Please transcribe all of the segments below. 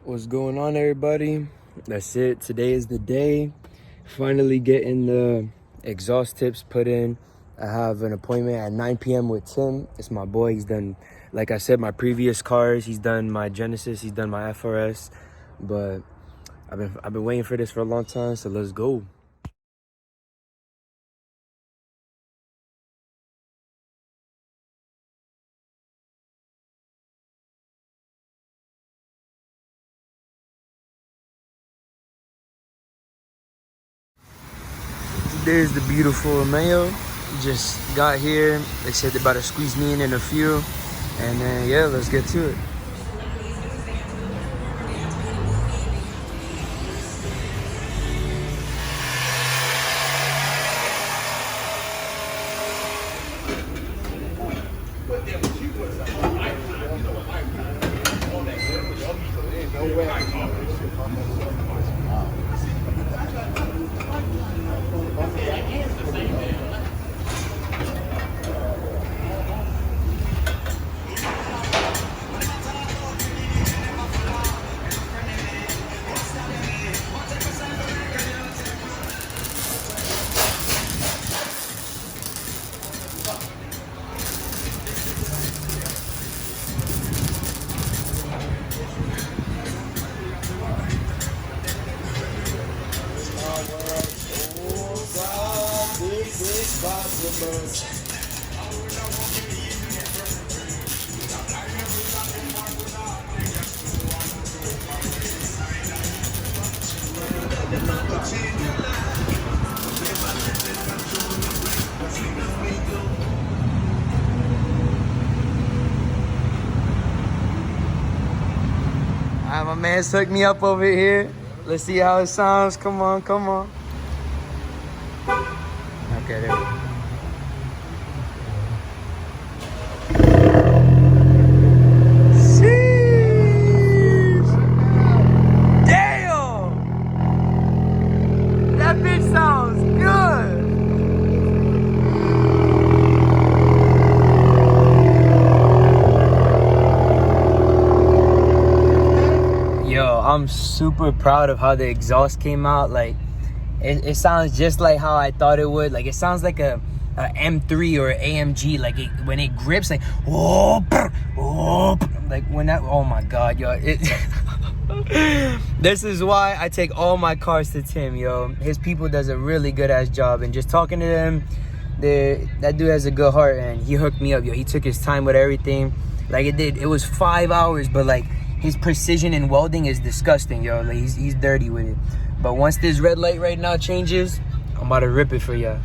What's going on, everybody? That's it. Today is the day. Finally getting the exhaust tips put in. I have an appointment at 9 p.m. with Tim. It's my boy. He's done, like I said, my previous cars. He's done my Genesis. He's done my FRS. But I've been waiting for this for a long time. So let's go. There's the beautiful Romeo. Just got here. They said they're about to squeeze me in a few. And then, yeah, let's get to it. My man's hooked me up over here. Let's see how it sounds. Come on, come on. Okay, there we go. Sheesh! Damn! That bitch sounds good! I'm super proud of how the exhaust came out. Like it sounds just like how I thought it would. Like it sounds like a M3 or AMG. Like when it grips, like whoop, whoop. Like when that, oh my god, yo, this is why I take all my cars to Tim, yo. His people does a really good ass job, and just talking to them, that dude has a good heart, and he hooked me up, yo. He took his time with everything. Like it was 5 hours, but like his precision in welding is disgusting, yo. Like he's dirty with it. But once this red light right now changes, I'm about to rip it for y'all.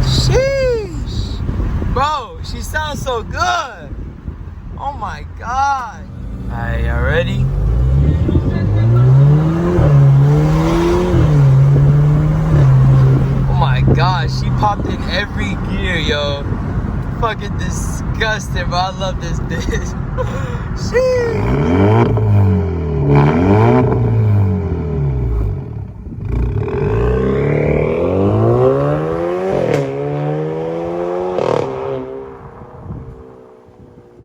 Sheesh! Bro, she sounds so good. Oh my god. Alright, y'all ready? God, she popped in every gear, yo. Fucking disgusting, bro. I love this bitch. Sheesh.